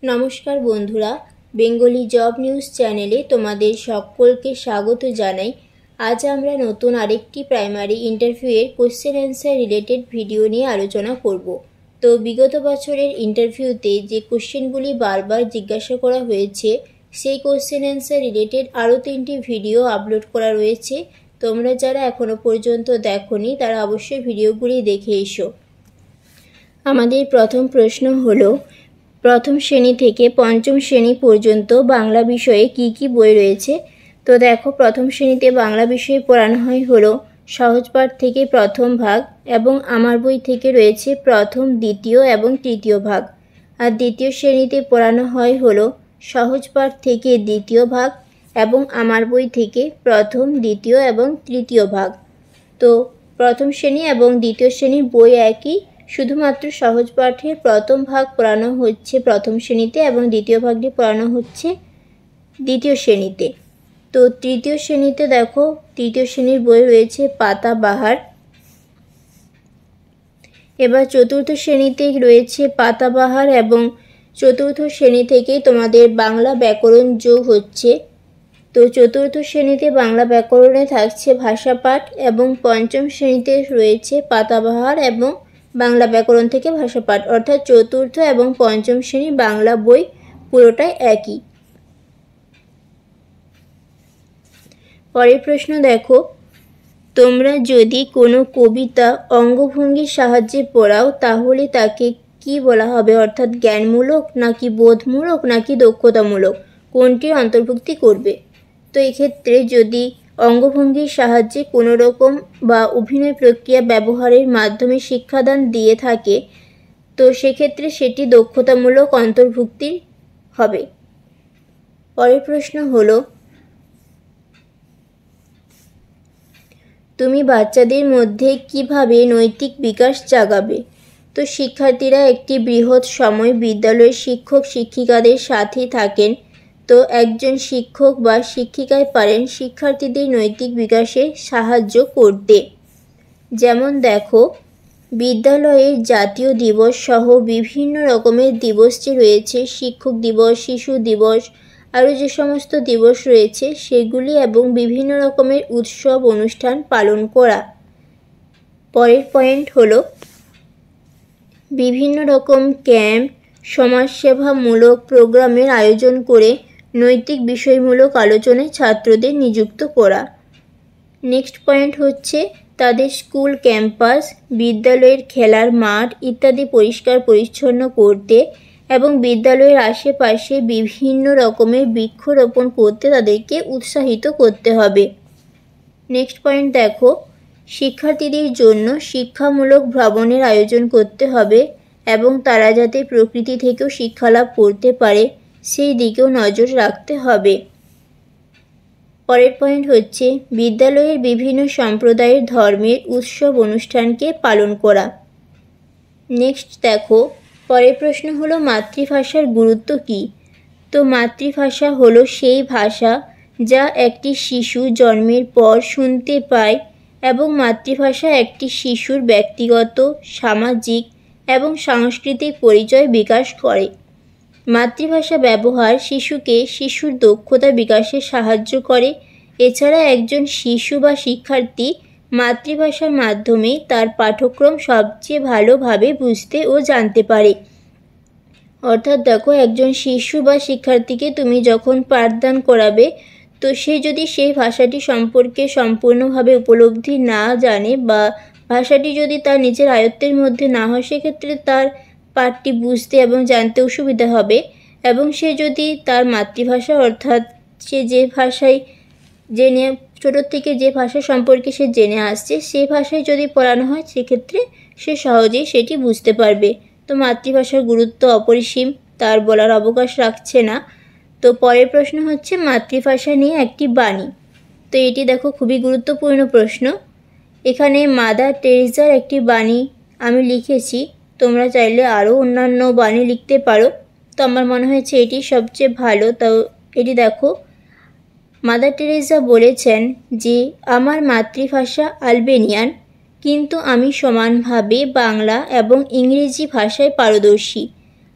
নমস্কার বন্ধুরা, Bengali job news চ্যানেলে তোমাদের সকলকে স্বাগত জানাই। আজ আমরা নতুন আরেকটি প্রাইমারি ইন্টারভিউয়ের কোশ্চেন অ্যান্সার রিলেটেড ভিডিও নিয়ে আলোচনা করব। তো বিগত বছরের ইন্টারভিউতে যে কোশ্চেনগুলি বারবার জিজ্ঞাসা করা হয়েছে সেই কোশ্চেন অ্যান্সার রিলেটেড আরও 3টি ভিডিও আপলোড করা রয়েছে। তোমরা যারা এখনও পর্যন্ত দেখোনি তারা অবশ্যই ভিডিওগুলি দেখে এসো। আমাদের প্রথম প্রশ্ন হলো, প্রথম শ্রেণী থেকে পঞ্চম শ্রেণী পর্যন্ত বাংলা বিষয়ে কি কি বই রয়েছে? তো দেখো, প্রথম শ্রেণীতে বাংলা বিষয়ে পড়ানো হয় হলো সহজ পাঠ থেকে প্রথম ভাগ, এবং আমার বই থেকে রয়েছে প্রথম, দ্বিতীয় এবং তৃতীয় ভাগ। আর দ্বিতীয় শ্রেণীতে পড়ানো হয় হলো সহজ পাঠ থেকে দ্বিতীয় ভাগ এবং আমার বই থেকে প্রথম, দ্বিতীয় এবং তৃতীয় ভাগ। তো প্রথম শ্রেণী এবং দ্বিতীয় শ্রেণীর বই একই, শুধুমাত্র সহজ পাঠের প্রথম ভাগ পড়ানো হচ্ছে প্রথম শ্রেণীতে এবং দ্বিতীয় ভাগটি পড়ানো হচ্ছে দ্বিতীয় শ্রেণীতে। তো তৃতীয় শ্রেণীতে দেখো, তৃতীয় শ্রেণীর বই রয়েছে পাতাবাহার। এবার চতুর্থ শ্রেণীতে রয়েছে পাতাবাহার, এবং চতুর্থ শ্রেণী থেকে তোমাদের বাংলা ব্যাকরণ যোগ হচ্ছে। তো চতুর্থ শ্রেণীতে বাংলা ব্যাকরণে থাকছে ভাষাপাঠ, এবং পঞ্চম শ্রেণীতে রয়েছে পাতাবাহার এবং বাংলা ব্যাকরণ থেকে ভাষাপাঠ, অর্থাৎ চতুর্থ এবং পঞ্চম শ্রেণীর বাংলা বই পুরোটাই একই। পরের প্রশ্ন দেখো, তোমরা যদি কোনো কবিতা অঙ্গভঙ্গির সাহায্যে পড়াও তাহলে তাকে কি বলা হবে? অর্থাৎ জ্ঞানমূলক নাকি বোধমূলক নাকি দক্ষতামূলক, কোনটির অন্তর্ভুক্তি করবে? তো এক্ষেত্রে যদি অঙ্গভঙ্গির সাহায্যে কোনো রকম বা অভিনয় প্রক্রিয়া ব্যবহারের মাধ্যমে শিক্ষাদান দিয়ে থাকে তো সেক্ষেত্রে সেটি দক্ষতামূলক অন্তর্ভুক্তি হবে। পরের প্রশ্ন হলো, তুমি বাচ্চাদের মধ্যে কিভাবে নৈতিক বিকাশ জাগাবে? তো শিক্ষার্থীরা একটি বৃহৎ সময় বিদ্যালয়ের শিক্ষক শিক্ষিকাদের সাথে থাকেন। তো একজন শিক্ষক বা শিক্ষিকায় পারেন শিক্ষার্থীদের নৈতিক বিকাশে সাহায্য করতে। যেমন দেখো, বিদ্যালয়ের জাতীয় দিবস সহ বিভিন্ন রকমের দিবস যে রয়েছে, শিক্ষক দিবস, শিশু দিবস, আরও যে সমস্ত দিবস রয়েছে সেগুলি, এবং বিভিন্ন রকমের উৎসব অনুষ্ঠান পালন করা। পরের পয়েন্ট হলো, বিভিন্ন রকম ক্যাম্প, সমাজসেবামূলক প্রোগ্রামের আয়োজন করে নৈতিক বিষয়মূলক আলোচনায় ছাত্রদের নিযুক্ত করা। নেক্সট পয়েন্ট হচ্ছে, তাদের স্কুল ক্যাম্পাস, বিদ্যালয়ের খেলার মাঠ ইত্যাদি পরিষ্কার পরিচ্ছন্ন করতে এবং বিদ্যালয়ের আশেপাশে বিভিন্ন রকমের বৃক্ষরোপণ করতে তাদেরকে উৎসাহিত করতে হবে। নেক্সট পয়েন্ট দেখো, শিক্ষার্থীদের জন্য শিক্ষামূলক ভ্রমণের আয়োজন করতে হবে এবং তারা যাতে প্রকৃতি থেকেও শিক্ষালাভ করতে পারে সেই দিকেও নজর রাখতে হবে। পরের পয়েন্ট হচ্ছে, বিদ্যালয়ের বিভিন্ন সম্প্রদায়ের ধর্মের উৎসব অনুষ্ঠানকে পালন করা। নেক্সট দেখো, পরের প্রশ্ন হলো, মাতৃভাষার গুরুত্ব কী? তো মাতৃভাষা হলো সেই ভাষা যা একটি শিশু জন্মের পর শুনতে পায়, এবং মাতৃভাষা একটি শিশুর ব্যক্তিগত, সামাজিক এবং সাংস্কৃতিক পরিচয় বিকাশ করে। মাতৃভাষা ব্যবহার শিশুকে শিশুর দক্ষতা বিকাশে সাহায্য করে। এছাড়া একজন শিশু বা শিক্ষার্থী মাতৃভাষার মাধ্যমে তার পাঠ্যক্রম সবচেয়ে ভালোভাবে বুঝতে ও জানতে পারে। অর্থাৎ দেখো, একজন শিশু বা শিক্ষার্থীকে তুমি যখন পাঠদান করাবে তো সে যদি সেই ভাষাটি সম্পর্কে সম্পূর্ণভাবে উপলব্ধি না জানে বা ভাষাটি যদি তার নিজের আয়ত্তের মধ্যে না হয় সেক্ষেত্রে তার পাঠটি বুঝতে এবং জানতে অসুবিধা হবে। এবং সে যদি তার মাতৃভাষা, অর্থাৎ সে যে ভাষায় জেনে ছোটোর থেকে যে ভাষা সম্পর্কে সে জেনে আসছে সেই ভাষায় যদি পড়ানো হয় সেক্ষেত্রে সে সহজেই সেটি বুঝতে পারবে। তো মাতৃভাষার গুরুত্ব অপরিসীম, তার বলার অবকাশ রাখছে না। তো পরের প্রশ্ন হচ্ছে, মাতৃভাষা নিয়ে একটি বাণী। তো এটি দেখো খুবই গুরুত্বপূর্ণ প্রশ্ন। এখানে মাদার টেরেসার একটি বাণী আমি লিখেছি, তোমরা চাইলে আরও অন্যান্য বাণী লিখতে পারো। তো আমার মনে হয়েছে এটি সবচেয়ে ভালো। তো এটি দেখো, মাদার টেরেসা বলেছেন যে আমার মাতৃভাষা আলবেনিয়ান, কিন্তু আমি সমানভাবে বাংলা এবং ইংরেজি ভাষায় পারদর্শী।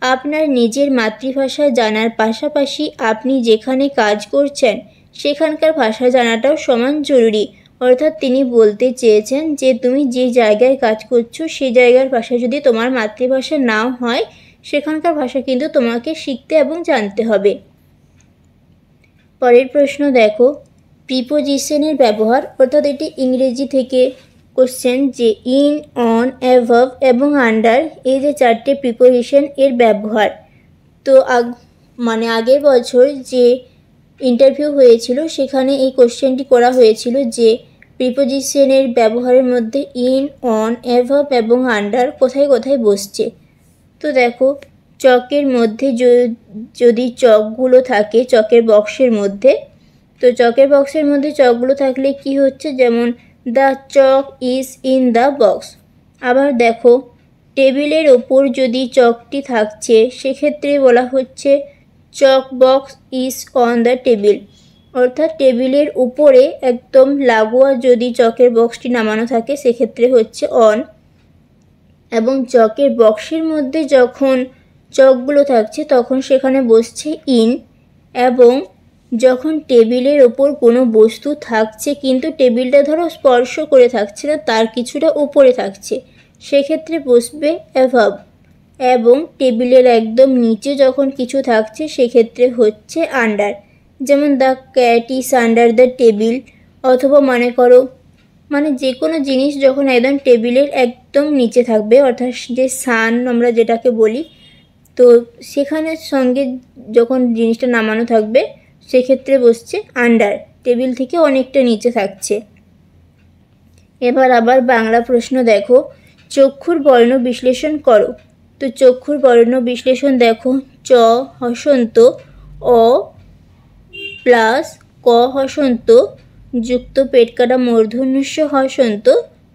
আপনার নিজের মাতৃভাষা জানার পাশাপাশি আপনি যেখানে কাজ করছেন সেখানকার ভাষা জানাটাও সমান জরুরি। অর্থাৎ তিনি বলতে চেয়েছেন যে তুমি যে জায়গায় কাজ করছো সেই জায়গার ভাষা যদি তোমার মাতৃভাষা নাও হয়, সেখানকার ভাষা কিন্তু তোমাকে শিখতে এবং জানতে হবে। পরের প্রশ্ন দেখো, প্রিপোজিশনের ব্যবহার, অর্থাৎ এটি ইংরেজি থেকে কোশ্চেন যে ইন, অন, অ্যাভাব এবং আন্ডার এই যে চারটে প্রিপোজিশন এর ব্যবহার। তো আগের বছর যে ইন্টারভিউ হয়েছিল সেখানে এই কোশ্চেনটি করা হয়েছিল যে প্রিপোজিশনের ব্যবহারের মধ্যে ইন, অন, অ্যাভাব এবং আন্ডার কোথায় কোথায় বসছে। তো দেখো, চকের মধ্যে যদি চকগুলো থাকে চকের বক্সের মধ্যে, তো চকের বক্সের মধ্যে চকগুলো থাকলে কি হচ্ছে, যেমন the chalk is in the box. আবার দেখো, টেবিলের ওপর যদি চকটি থাকছে সেক্ষেত্রে বলা হচ্ছে chalk box is on the table. অর্থাৎ টেবিলের উপরে একদম লাগোয়া যদি চকের বক্সটি নামানো থাকে সেক্ষেত্রে হচ্ছে অন। এবং চকের বক্সের মধ্যে যখন চকগুলো থাকছে তখন সেখানে বসছে ইন। এবং যখন টেবিলের ওপর কোনো বস্তু থাকছে কিন্তু টেবিলটা ধরো স্পর্শ করে থাকছে না, তার কিছুটা উপরে থাকছে, সেক্ষেত্রে বসবে অ্যাভাব। এবং টেবিলের একদম নিচে যখন কিছু থাকছে সেক্ষেত্রে হচ্ছে আন্ডার। যেমন the cat is under the table. অথবা মনে করো যে কোনো জিনিস যখন একদম টেবিলের একদম নিচে থাকবে, অর্থাৎ যে সান আমরা যেটাকে বলি, তো সেখানের সঙ্গে যখন জিনিসটা নামানো থাকবে সেক্ষেত্রে বসছে আন্ডার, টেবিল থেকে অনেকটা নিচে থাকছে। এবার আবার বাংলা প্রশ্ন দেখো, চক্ষুর বর্ণ বিশ্লেষণ করো। তো চক্ষুর বর্ণ বিশ্লেষণ দেখো, চ হসন্ত, অ প্লাস ক হসন্ত যুক্ত পেটকাটা মূর্ধন্যস্য হসন্ত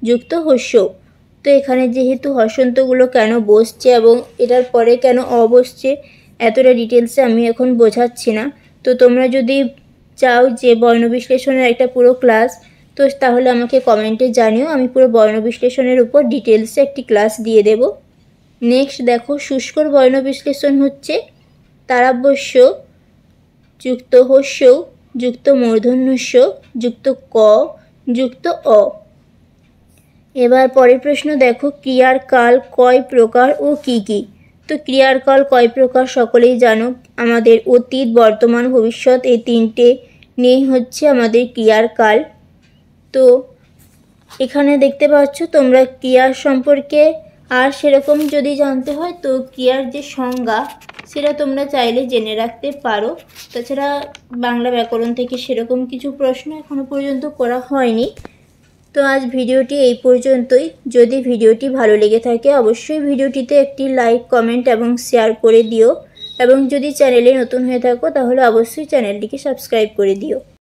যুক্ত হস্য। তো এখানে যেহেতু হসন্তগুলো কেন বসছে এবং এটার পরে কেন অ বসছে এতটা ডিটেলসে আমি এখন বোঝাচ্ছি না। তো তোমরা যদি চাও যে বর্ণ বিশ্লেষণের একটা পুরো ক্লাস, তো তাহলে আমাকে কমেন্টে জানিও, আমি পুরো বর্ণ বিশ্লেষণের উপর ডিটেলসে একটি ক্লাস দিয়ে দেব। নেক্সট দেখো, শুষ্কর বর্ণ বিশ্লেষণ হচ্ছে তারাবস্য যুক্ত হস্য যুক্ত মূর্ধন্যস্য যুক্ত ক যুক্ত অ। এবার পরের প্রশ্ন দেখো, ক্রিয়ার কাল কয় প্রকার ও কি কি। তো ক্রিয়ার কাল কয় প্রকার সকলেই জানো, আমাদের অতীত, বর্তমান, ভবিষ্যৎ এই তিনটে নিয়েই হচ্ছে আমাদের ক্রিয়ার কাল। তো এখানে দেখতে পাচ্ছ তোমরা ক্রিয়ার সম্পর্কে আর সেরকম যদি জানতে হয় তো ক্রিয়ার যে সংজ্ঞা সেটা তোমরা চাইলে জেনে রাখতে পারো। তাছাড়া বাংলা ব্যাকরণ থেকে সেরকম কিছু প্রশ্ন এখনো পর্যন্ত করা হয়নি। তো আজ ভিডিওটি এই পর্যন্তই। যদি ভিডিওটি ভালো লেগে থাকে অবশ্যই ভিডিওটিতে একটি লাইক, কমেন্ট এবং শেয়ার করে দিও। এবং যদি চ্যানেলে নতুন হয়ে থাকো তাহলে অবশ্যই চ্যানেলটিকে সাবস্ক্রাইব করে দিও।